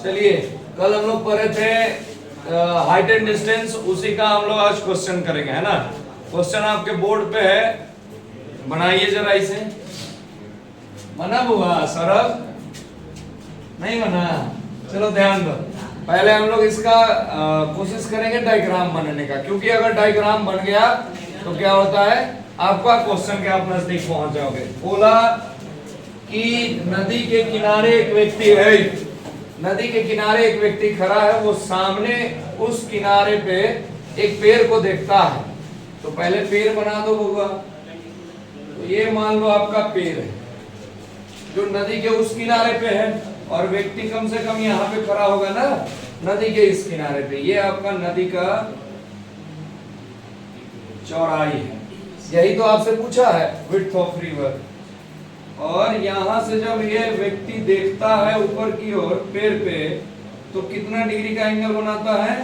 चलिए, कल हम लोग पढ़े थे हाइट एंड डिस्टेंस, उसी का हम लोग आज क्वेश्चन करेंगे, है ना। क्वेश्चन आपके बोर्ड पे है, बनाइए जरा इसे। बना बुआ सरब? नहीं बना? चलो ध्यान दो, पहले हम लोग इसका कोशिश करेंगे डायग्राम बनाने का, क्योंकि अगर डायग्राम बन गया तो क्या होता है, आपका क्वेश्चन के आप नजदीक पहुंच जाओगे। बोला कि नदी के किनारे एक व्यक्ति है, नदी के किनारे एक व्यक्ति खड़ा है, वो सामने उस किनारे पे एक पेड़ को देखता है। तो पहले पेड़ बना दो बुआ। तो ये मान लो आपका पेड़ है जो नदी के उस किनारे पे है, और व्यक्ति कम से कम यहाँ पे खड़ा होगा ना, नदी के इस किनारे पे। ये आपका नदी का चौड़ाई है, यही तो आपसे पूछा है, विड्थ ऑफ रिवर। और यहां से जब ये व्यक्ति देखता है ऊपर की ओर पेड़ पे, तो कितना डिग्री का एंगल बनाता है?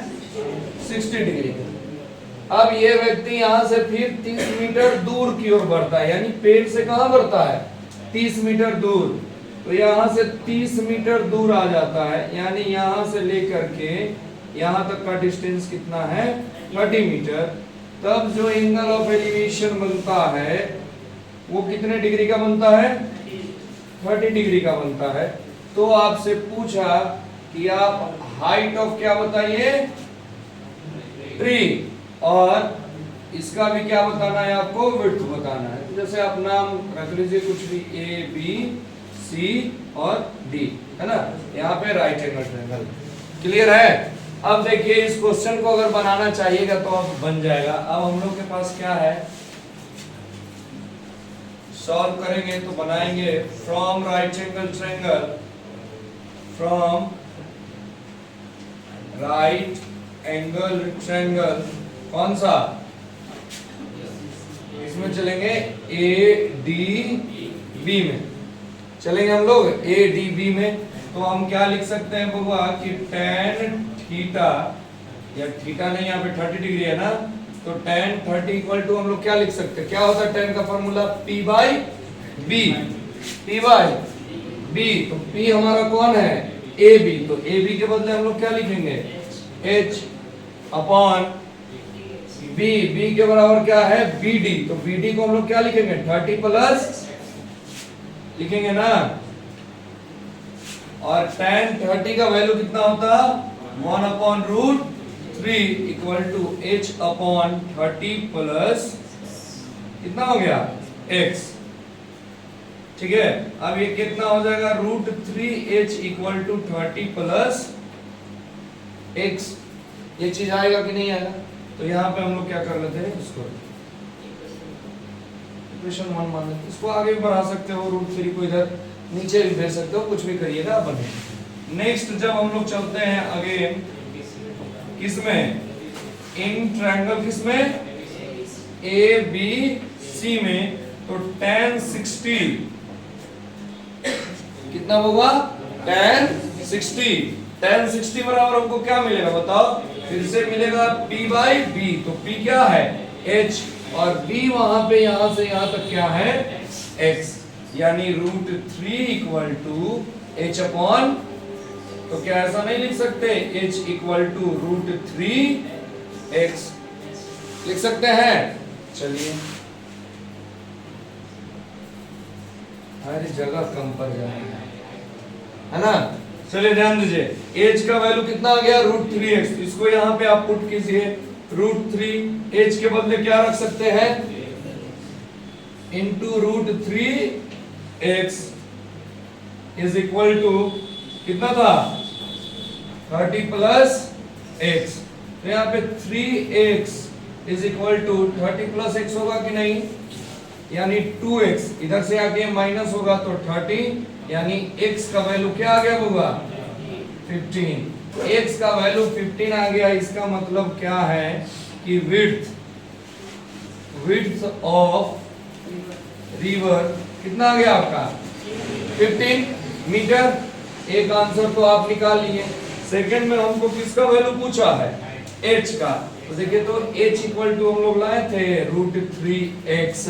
60 डिग्री का। अब ये व्यक्ति यहां से फिर 30 मीटर दूर की ओर बढ़ता है, यानी पेड़ से कहां बढ़ता है? 30 मीटर दूर। तो यहां से 30 मीटर दूर आ जाता है, यानी यहां से लेकर के यहां तक का डिस्टेंस कितना है? 30 मीटर। तब जो एंगल ऑफ एलिवेशन बनता है वो कितने डिग्री का बनता है? 30 डिग्री का बनता है। तो आपसे पूछा कि आप हाइट ऑफ क्या बताइए? ट्री, और इसका भी क्या बताना है आपको? विड्थ बताना है। जैसे आप नाम रख लीजिए कुछ भी, ए बी सी और डी, है ना। यहाँ पे राइट एंगल ट्रायंगल। क्लियर है? अब देखिए, इस क्वेश्चन को अगर बनाना चाहिएगा तो अब बन जाएगा। अब हम लोग के पास क्या है, सॉल्व करेंगे तो बनाएंगे from right angle triangle, from right angle triangle. कौन सा? इसमें चलेंगे ए डी बी में चलेंगे हम लोग, ए डी बी में। तो हम क्या लिख सकते हैं बबुआ कि tan थीटा, या थीटा नहीं, यहाँ पे 30 डिग्री है ना, तो tan 30 इक्वल टू हम लोग क्या लिख सकते हैं? क्या होता है tan का formula? P by B, P by B। तो P हमारा कौन है? AB। तो AB के बदले हम लोग क्या लिखेंगे? H upon B। B के बराबर क्या है? BD। तो BD को हम लोग क्या लिखेंगे? 30 प्लस लिखेंगे ना। और tan 30 का वैल्यू कितना होता? 1 upon root 3 equal to h upon 30 plus कितना हो गया? x। ठीक है, अब ये कितना हो जाएगा? Root 3h equal to 30 plus x। ये चीज आएगा कि नहीं आएगा? तो यहाँ पे हम लोग क्या कर लेते हैं, इसको इक्वेशन 1 मान लेते हैं। इसको आगे भी बढ़ा सकते हो, रूट 3 को इधर नीचे भी भेज सकते हो, कुछ भी करिएगा, बने। नेक्स्ट जब हम लोग चलते हैं अगेन किसमें? इन ट्रायंगल किसमें? ए बी सी में। तो tan 60 कितना होगा? tan 60। tan 60 बराबर हमको क्या मिलेगा बताओ? फिर से मिलेगा P बाई B। तो P क्या है? H, और B वहां पे यहां से यहां तक क्या है? X, यानी root 3 equal to H upon, तो क्या ऐसा नहीं लिख सकते? H equal to root 3x लिख सकते हैं। चलिए, हर जगह कम पर जाएगा, है ना। चलिए ध्यान दीजिए, h का वैल्यू कितना आ गया? Root 3x। इसको यहाँ पे आप पुट कीजिए, रूट 3 h के बदले क्या रख सकते हैं? Into root 3x is equal to कितना था? 30 प्लस x। तो यहाँ पे 3x is equal to 30 plus x होगा कि नहीं? यानी 2x। इधर से आके माइनस होगा तो 30, यानी x का वैल्यू क्या आ गया होगा? 15। x का वैल्यू 15 आ गया। इसका मतलब क्या है कि विड्थ ऑफ रिवर कितना आ गया आपका? 15 मीटर। एक आंसर तो आप निकाल लिए। सेकंड में हमको किसका वैल्यू पूछा है? h का। तो देखिए, तो h इक्वल टू हम लोग लाए थे रूट 3x,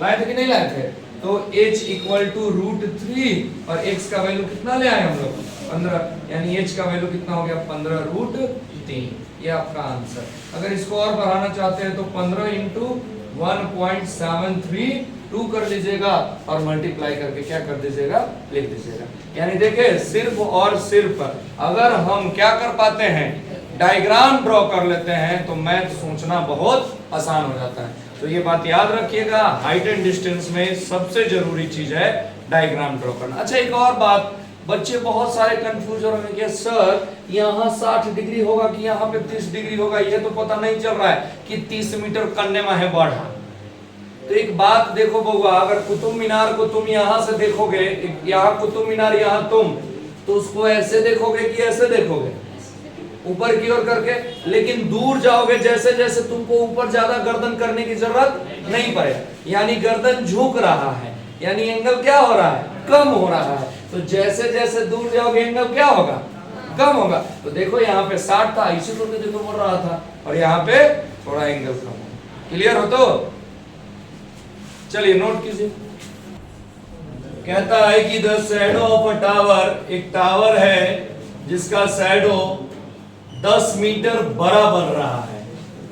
लाए थे कि नहीं लाए थे? तो h इक्वल टू रूट 3 और x का वैल्यू कितना ले आए हम लोग? 15, यानी एच का वैल्यू कितना हो गया 15√3। ये आपका आंसर। अगर इसको और बढ़ाना चाहते हैं तो 15 इंटू 1.732 कर लीजिएगा और मल्टीप्लाई करके क्या कर दीजिएगा, लिख दीजिएगा। यानी देखिए सिर्फ और सिर्फ अगर हम क्या कर पाते हैं, डायग्राम ड्रॉ कर लेते हैं तो मैथ सोचना बहुत आसान हो जाता है। तो ये बात याद रखिएगा, हाइट एंड डिस्टेंस में सबसे जरूरी चीज है डायग्राम ड्रॉ करना। अच्छा एक और बात, बच्चे बहुत सारे कंफ्यूज हो रहे हैं कि सर यहाँ 60 डिग्री होगा कि यहाँ पे 30 डिग्री होगा, ये तो पता नहीं चल रहा है कि 30 मीटर करने में है बढ़ा। तो एक बात देखो बउआ, अगर कुतुब मीनार को तुम यहाँ से देखोगे, यहाँ कुतुब मीनार यहाँ तुम, तो उसको ऐसे देखोगे कि ऐसे देखोगे, ऊपर की ओर करके। लेकिन दूर जाओगे जैसे जैसे तुमको ऊपर ज्यादा गर्दन करने की जरूरत नहीं पड़ेगा, यानी गर्दन झुक रहा है, यानी एंगल क्या हो रहा है, कम हो रहा है। तो जैसे जैसे दूर जाओगे एंगल क्या होगा, कम होगा। तो देखो यहाँ पे 60 था, इसी को देखो बोल रहा था, और यहाँ पे थोड़ा एंगल कम हो। क्लियर हो? तो चलिए नोट कीजिए। कहता है कि the shadow of a tower, एक टावर है जिसका शैडो 10 मीटर बड़ा बन रहा है।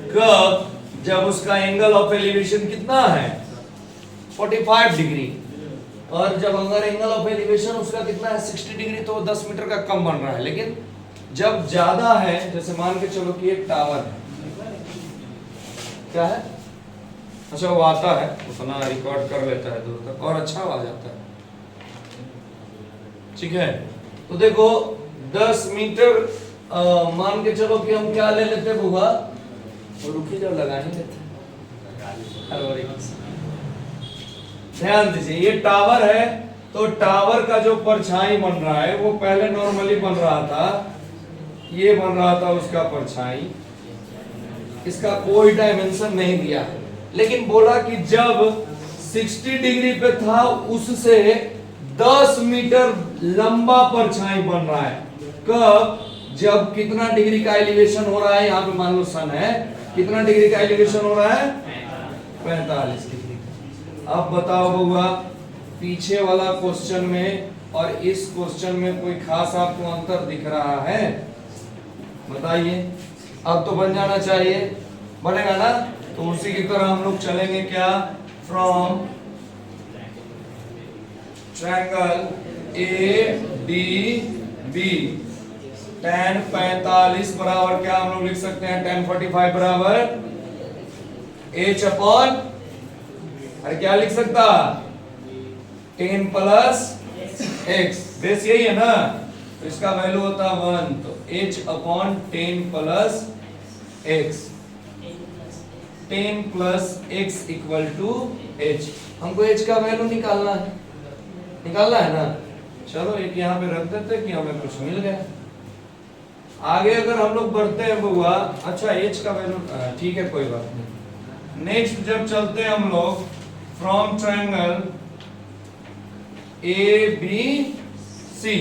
कब? जब उसका एंगल ऑफ एलिवेशन कितना है 45 डिग्री, और जब अगर एंगल ऑफ एलिवेशन उसका कितना है 60 डिग्री, तो 10 मीटर का कम बन रहा है। लेकिन जब ज्यादा है, जैसे मान के चलो कि एक टावर है, क्या है, अच्छा वो आता है उतना रिकॉर्ड कर लेता है दूर तक और अच्छा आ जाता है, ठीक है। तो देखो 10 मीटर मान के चलो कि हम क्या ले लेते बुआ, रुकी जब लगा ही लेते। ध्यान दीजिए, ये टावर है, तो टावर का जो परछाई बन रहा है वो पहले नॉर्मली बन रहा था, ये बन रहा था उसका परछाई, इसका कोई डायमेंशन नहीं दिया। लेकिन बोला कि जब 60 डिग्री पे था उससे 10 मीटर लंबा परछाई बन रहा है। कब? जब कितना डिग्री का एलिवेशन हो रहा है, यहाँ पे मान लो सन है, कितना डिग्री का एलिवेशन हो रहा है 45 डिग्री। अब बताओ बउआ, पीछे वाला क्वेश्चन में और इस क्वेश्चन में कोई खास आपको अंतर दिख रहा है? बताइए। अब तो बन जाना चाहिए, बनेगा ना? तो उसी की तरह हम लोग चलेंगे क्या, from triangle A D B tan 45 बराबर क्या हम लोग लिख सकते हैं, tan 45 बराबर h अपॉन, अरे क्या लिख सकता, 10 प्लस x, बेस यही है ना, तो इसका वैल्यू होता है 1, तो h upon 10 plus x, 10 plus x equal to h। हमको h का वैल्यू निकालना है ना। चलो एक यहाँ पे रख देते कि हमें कुछ मिल गया। आगे अगर हम लोग बढ़ते हैं बुआ, अच्छा h का वैल्यू ठीक है कोई बात नहीं। नेक्स्ट जब चलते हैं हम लोग from triangle A B C,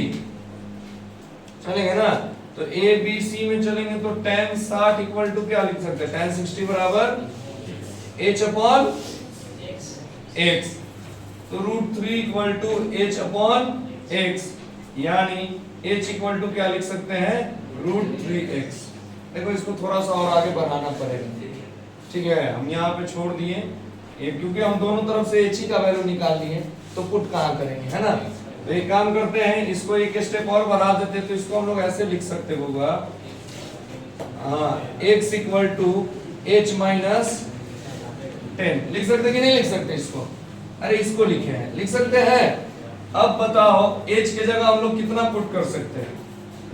चलेंगे ना, तो ए बी सी में चलेंगे तो tan 60 इक्वल टू क्या लिख सकते हैं, tan 60 बराबर h अपॉन x, तो √3 equal to h upon x, यानी h इक्वल टू क्या लिख सकते हैं √3x। देखो इसको थोड़ा सा और आगे बढ़ाना पड़ेगा, ठीक है। हम यहाँ पे छोड़ दिए ये, क्योंकि हम दोनों तरफ से h का वैल्यू निकाल लिए, तो पुट कहाँ करेंगे, है ना। तो एक काम करते हैं, इसको एक स्टेप और बढ़ा देते, तो इसको हम लोग ऐसे लिख सकते होगा, x equal to h minus 10, लिख सकते कि नहीं लिख सकते इसको? अरे इसको लिखे हैं, लिख सकते हैं। अब बताओ h के जगह हम लोग कितना पुट कर सकते हैं?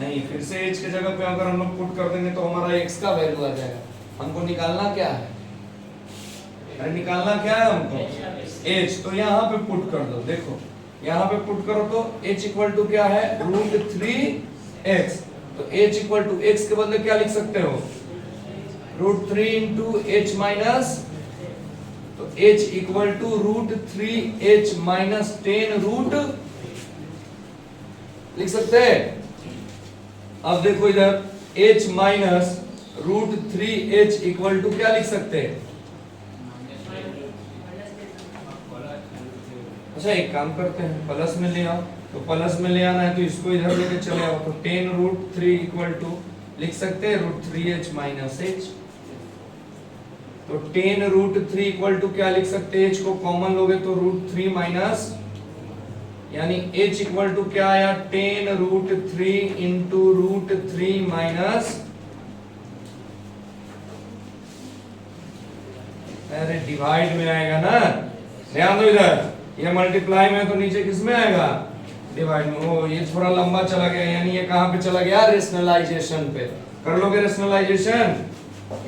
नहीं, फिर से h के जगह पे अगर हम लोग पुट कर देंगे तो हमारा x का वैल्यू आ जाएगा। हमको निकालना क्या है, अरे निकालना क्या है हमको, h। तो यहाँ पे पुट कर दो, देखो यहाँ पे पुट करो तो h इक्वल टू क्या है √3x, तो h इक्वल टू x के बदले क्या लिख सकते हो, √3 इंटू h माइनस, तो h equal to √3h minus 10 root लिख सकते हैं। अब देखो इधर h minus √3h equal to क्या लिख सकते हैं, अच्छा एक काम करते हैं प्लस में ले आओ, तो प्लस में ले आना है तो इसको इधर लेके चले आओ, तो 10 रूट 3 इक्वल टू लिख सकते हैं रूट 3h माइनस h। तो 10 रूट 3 इक्वल टू क्या लिख सकते हैं, h को कॉमन लोगे तो रूट 3 माइनस, यानी h इक्वल टू क्या आया 10 रूट 3 इंटू रूट 3 माइनस, अरे डिवाइड में आएगा ना, ध्यान दो इधर, ये मल्टीप्लाई में तो नीचे किस में आएगा, डिवाइड में। ओ ये थोड़ा लंबा चला गया, यानी ये कहां पे चला गया, रेशनलाइजेशन पे। कर लोगे रेशनलाइजेशन,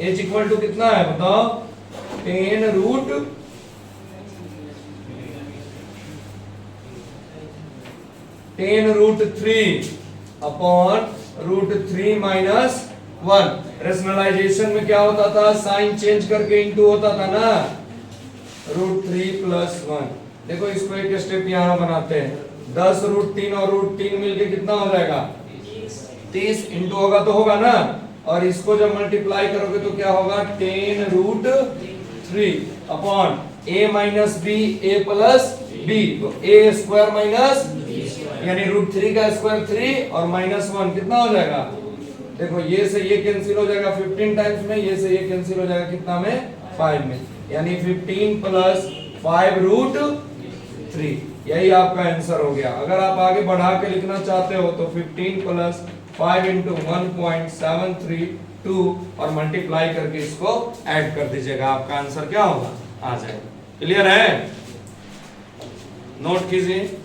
h इक्वल टू कितना है बताओ, 10 root 3 upon root 3 minus 1। Rationalisation में क्या होता था, साइन चेंज करके इंटू होता था ना, रूट 3 प्लस 1। देखो इसको एक स्टेप यहां बनाते हैं, 10 रूट 3 और रूट 3 मिलके कितना हो जाएगा 30, इंटू होगा तो होगा ना, और इसको जब मल्टीप्लाई करोगे तो क्या होगा 10 root 3 upon a minus B a plus B, तो a स्क्वायर माइनस, यानी रूट 3 का स्क्वायर 3 और माइनस 1 कितना हो जाएगा, देखो ये से ये कैंसिल हो जाएगा 15 टाइम्स में, ये से ये कैंसिल हो जाएगा कितना में 5 में, यानी 15 प्लस 5 रूट 3, यही आपका आंसर हो गया। अगर आप आगे बढ़ा के लिखना चाहते हो तो 15 प्लस 5 इंटू 1.732 और मल्टीप्लाई करके इसको ऐड कर दीजिएगा, आपका आंसर क्या होगा, आ जाएगा। क्लियर है, नोट कीजिए।